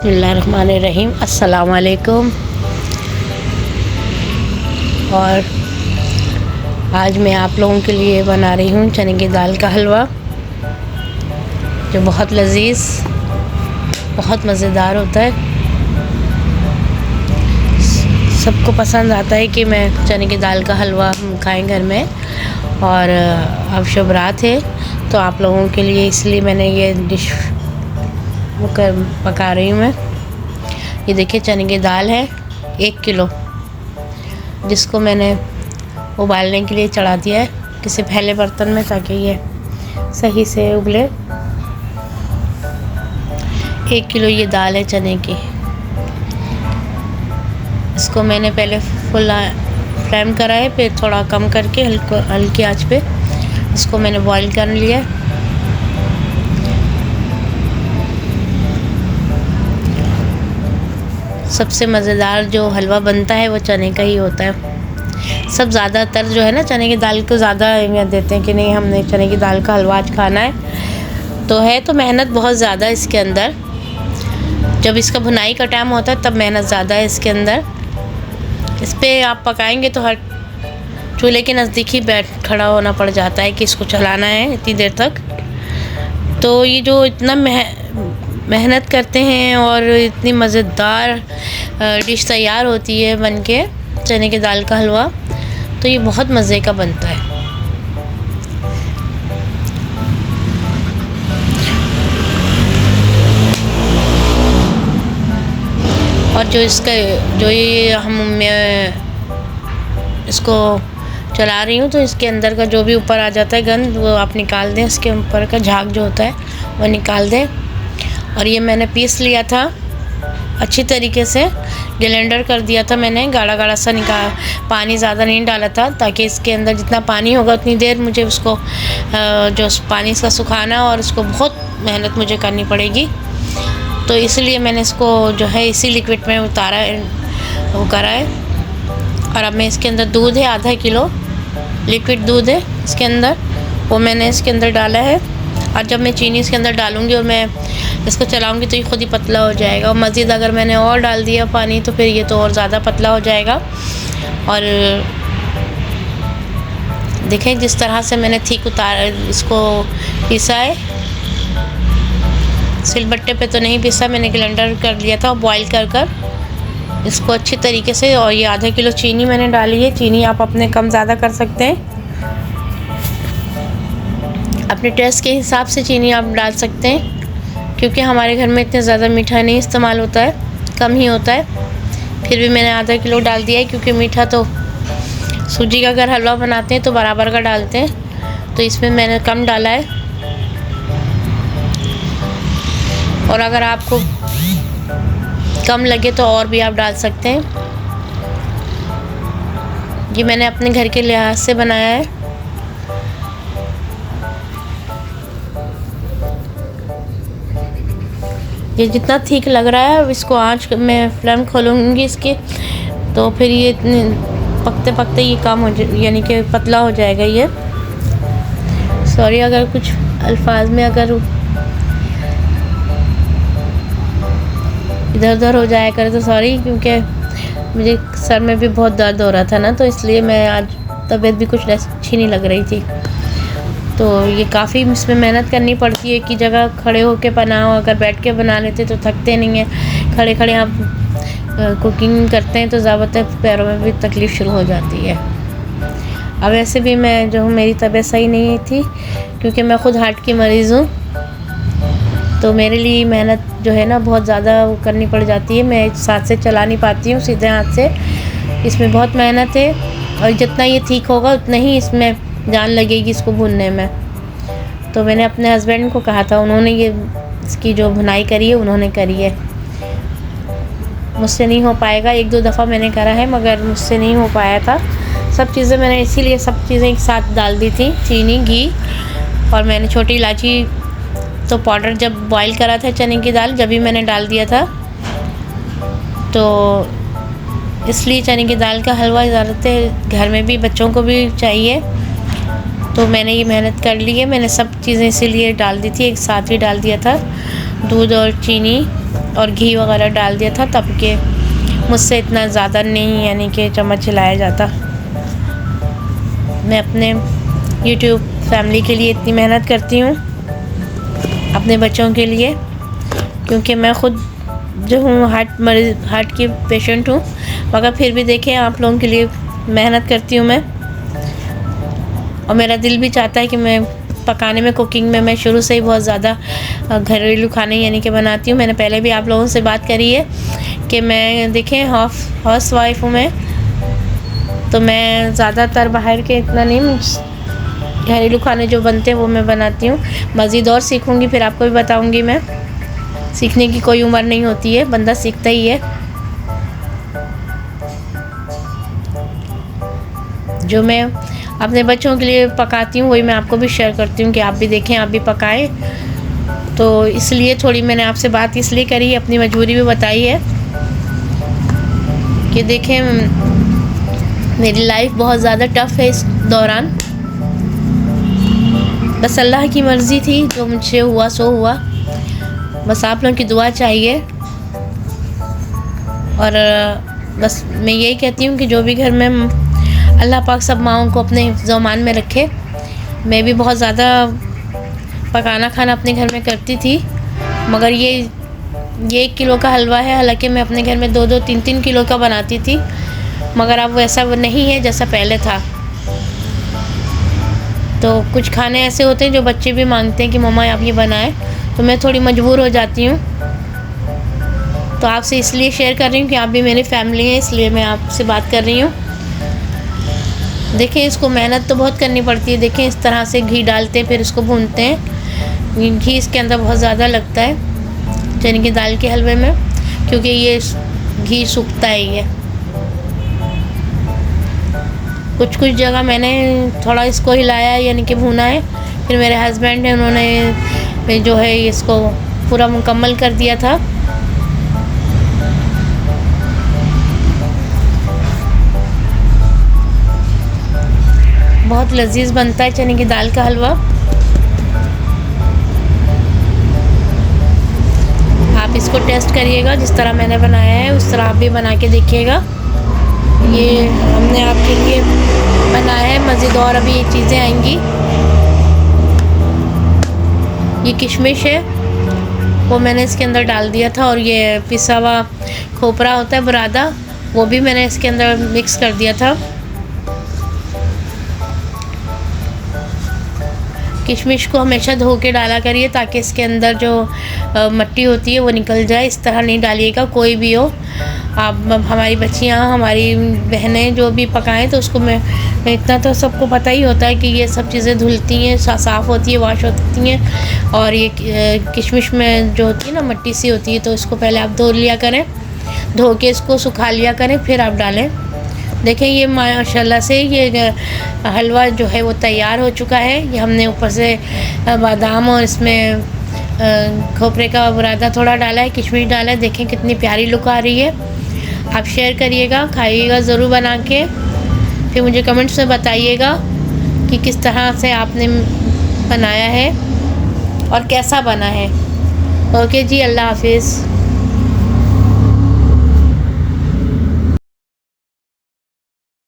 बिस्मिल्लाहिर्रहमानिर्रहीम। अस्सलाम वालेकुम। और आज मैं आप लोगों के लिए बना रही हूँ चने की दाल का हलवा, जो बहुत लजीज, बहुत मज़ेदार होता है। सबको पसंद आता है कि मैं चने की दाल का हलवा हम खाएं घर में। और अब शुभ रात है, तो आप लोगों के लिए इसलिए मैंने ये डिश पका रही हूँ मैं। ये देखिए, चने की दाल है 1 किलो, जिसको मैंने उबालने के लिए चढ़ा दिया है किसी फैले बर्तन में, ताकि ये सही से उबले। 1 किलो ये दाल है चने की। इसको मैंने पहले फुल फ्लेम करा है, फिर थोड़ा कम करके हल्की आंच पे इसको मैंने बॉईल कर लिया है। सबसे मज़ेदार जो हलवा बनता है वो चने का ही होता है। सब ज़्यादातर जो है ना, चने की दाल को ज़्यादा अहमियत देते हैं कि नहीं, हमने चने की दाल का हलवा आज खाना है। तो मेहनत बहुत ज़्यादा इसके अंदर। जब इसका भुनाई का टाइम होता है तब मेहनत ज़्यादा है इसके अंदर। इस पर आप पकाएंगे तो हर चूल्हे के नज़दीक ही खड़ा होना पड़ जाता है कि इसको चलाना है इतनी देर तक। तो ये जो इतना मेहनत करते हैं और इतनी मज़ेदार डिश तैयार होती है बन के, चने की दाल का हलवा, तो ये बहुत मज़े का बनता है। और जो ये मैं इसको चला रही हूँ, तो इसके अंदर का जो भी ऊपर आ जाता है गंद, वो आप निकाल दें। इसके ऊपर का झाग जो होता है वो निकाल दें। और ये मैंने पीस लिया था अच्छी तरीके से, ब्लेंडर कर दिया था मैंने, गाढ़ा गाढ़ा सा पानी ज़्यादा नहीं डाला था, ताकि इसके अंदर जितना पानी होगा उतनी देर मुझे उसको जो पानी इसका सुखाना, और उसको बहुत मेहनत मुझे करनी पड़ेगी। तो इसलिए मैंने इसको जो है इसी लिक्विड में वो करा है। और अब मैं इसके अंदर दूध है, आधा किलो लिक्विड दूध है इसके अंदर, वो मैंने इसके अंदर डाला है। और जब मैं चीनी इसके अंदर डालूँगी और मैं इसको चलाऊँगी तो ये खुद ही पतला हो जाएगा। और मज़ीद अगर मैंने और डाल दिया पानी तो फिर ये तो और ज़्यादा पतला हो जाएगा। और देखें जिस तरह से मैंने ठीक इसको पीसा है। सिलबट्टे पे तो नहीं पीसा, मैंने ब्लेंडर कर लिया था, बॉईल कर इसको अच्छी तरीके से। और ये आधा किलो चीनी मैंने डाली है। चीनी आप अपने कम ज़्यादा कर सकते हैं, अपने टेस्ट के हिसाब से चीनी आप डाल सकते हैं, क्योंकि हमारे घर में इतने ज़्यादा मीठा नहीं इस्तेमाल होता है, कम ही होता है। फिर भी मैंने आधा किलो डाल दिया है, क्योंकि मीठा तो सूजी का अगर हलवा बनाते हैं तो बराबर का डालते हैं, तो इसमें मैंने कम डाला है। और अगर आपको कम लगे तो और भी आप डाल सकते हैं। ये मैंने अपने घर के लिहाज से बनाया है। ये जितना ठीक लग रहा है, अब इसको आँच मैं फ्लेम खोलूँगी इसकी, तो फिर ये पकते पकते ये काम हो यानी कि पतला हो जाएगा ये। सॉरी अगर कुछ अल्फाज में अगर इधर उधर हो जाया करे तो सॉरी, क्योंकि मुझे सर में भी बहुत दर्द हो रहा था ना, तो इसलिए मैं आज तबीयत भी कुछ अच्छी नहीं लग रही थी। तो ये काफ़ी इसमें मेहनत करनी पड़ती है कि जगह खड़े होके बनाओ। अगर बैठ के बना लेते तो थकते नहीं हैं। खड़े खड़े आप कुकिंग करते हैं तो ज़्यादातर पैरों में भी तकलीफ़ शुरू हो जाती है। अब वैसे भी मैं जो हूँ, मेरी तबीयत सही नहीं थी, क्योंकि मैं ख़ुद हार्ट की मरीज़ हूँ, तो मेरे लिए मेहनत जो है ना बहुत ज़्यादा करनी पड़ जाती है। मैं हाथ से चला नहीं पाती हूँ सीधे हाथ से, इसमें बहुत मेहनत है। और जितना ये ठीक होगा उतना ही इसमें जान लगेगी इसको भूनने में। तो मैंने अपने हस्बैंड को कहा था, उन्होंने ये इसकी जो भुनाई करी है उन्होंने करी है। मुझसे नहीं हो पाएगा, 1-2 दफ़ा मैंने करा है मगर मुझसे नहीं हो पाया था। सब चीज़ें मैंने इसीलिए सब चीज़ें एक साथ डाल दी थी, चीनी, घी, और मैंने छोटी इलायची तो पाउडर जब बॉईल करा था चने की दाल, जब भी मैंने डाल दिया था। तो इसलिए चने की दाल का हलवा ज़्यादातर घर में भी बच्चों को भी चाहिए, तो मैंने ये मेहनत कर ली है। मैंने सब चीज़ें इसीलिए डाल दी थी, एक साथ ही डाल दिया था, दूध और चीनी और घी वगैरह डाल दिया था, तब के मुझसे इतना ज़्यादा नहीं यानी कि चम्मच हिलाया जाता। मैं अपने यूट्यूब फैमिली के लिए इतनी मेहनत करती हूँ, अपने बच्चों के लिए, क्योंकि मैं ख़ुद जो हूँ हार्ट की पेशेंट हूँ, मगर फिर भी देखें आप लोगों के लिए मेहनत करती हूँ मैं। और मेरा दिल भी चाहता है कि मैं पकाने में, कुकिंग में मैं शुरू से ही बहुत ज़्यादा घरेलू खाने यानी कि बनाती हूँ। मैंने पहले भी आप लोगों से बात करी है कि मैं देखें हाउस वाइफ हूँ मैं, तो मैं ज़्यादातर बाहर के इतना नहीं, घरेलू खाने जो बनते हैं वो मैं बनाती हूँ। मज़ीद और सीखूँगी, फिर आपको भी बताऊँगी मैं। सीखने की कोई उम्र नहीं होती है, बंदा सीखता ही है। जो मैं अपने बच्चों के लिए पकाती हूँ वही मैं आपको भी शेयर करती हूँ कि आप भी देखें, आप भी पकाएं। तो इसलिए थोड़ी मैंने आपसे बात इसलिए करी, अपनी मजबूरी भी बताई है कि देखें मेरी लाइफ बहुत ज़्यादा टफ़ है इस दौरान। बस अल्लाह की मर्ज़ी थी, जो मुझसे हुआ सो हुआ। बस आप लोगों की दुआ चाहिए। और बस मैं यही कहती हूँ कि जो भी घर में, अल्लाह पाक सब माँओं को अपने हिफ्ज़-ओ-अमान में रखे। मैं भी बहुत ज़्यादा पकाना खाना अपने घर में करती थी, मगर ये 1 किलो का हलवा है, हालांकि मैं अपने घर में 2-2, 3-3 किलो का बनाती थी, मगर अब वैसा नहीं है जैसा पहले था। तो कुछ खाने ऐसे होते हैं जो बच्चे भी मांगते हैं कि मम्मा आप ये बनाएं, तो मैं थोड़ी मजबूर हो जाती हूँ। तो आपसे इसलिए शेयर कर रही हूँ कि आप भी मेरी फैमिली हैं, इसलिए मैं आपसे बात कर रही हूँ। देखें इसको मेहनत तो बहुत करनी पड़ती है। देखें इस तरह से घी डालते हैं, फिर इसको भूनते हैं। घी इसके अंदर बहुत ज़्यादा लगता है चने की दाल के हलवे में, क्योंकि ये घी सूखता है। ये कुछ जगह मैंने थोड़ा इसको हिलाया यानी कि भूना है, फिर मेरे हस्बैंड हैं, उन्होंने जो है इसको पूरा मुकम्मल कर दिया था। बहुत लजीज बनता है चने की दाल का हलवा। आप इसको टेस्ट करिएगा, जिस तरह मैंने बनाया है उस तरह आप भी बना के देखिएगा। ये हमने आपके लिए बनाया है, मज़ीद और अभी चीज़ें आएंगी। ये किशमिश है, वो मैंने इसके अंदर डाल दिया था, और ये पिसा हुआ खोपरा होता है बुरादा, वो भी मैंने इसके अंदर मिक्स कर दिया था। किशमिश को हमेशा धो के डाला करिए, ताकि इसके अंदर जो मिट्टी होती है वो निकल जाए। इस तरह नहीं डालिएगा, कोई भी हो आप। हमारी बच्चियाँ, हमारी बहनें जो भी पकाएं, तो उसको मैं इतना तो सबको पता ही होता है कि ये सब चीज़ें धुलती हैं, साफ़ होती है, वॉश होती हैं। और ये किशमिश में जो होती है ना मिट्टी सी होती है, तो इसको पहले आप धो लिया करें, धो के इसको सुखा लिया करें, फिर आप डालें। देखें ये माशाल्लाह से ये हलवा जो है वो तैयार हो चुका है। ये हमने ऊपर से बादाम और इसमें खोपरे का बुरादा थोड़ा डाला है, किशमिश डाला है। देखें कितनी प्यारी लुक आ रही है। आप शेयर करिएगा, खाइएगा ज़रूर बना के, फिर मुझे कमेंट्स में बताइएगा कि किस तरह से आपने बनाया है और कैसा बना है। ओके जी, अल्लाह हाफिज़।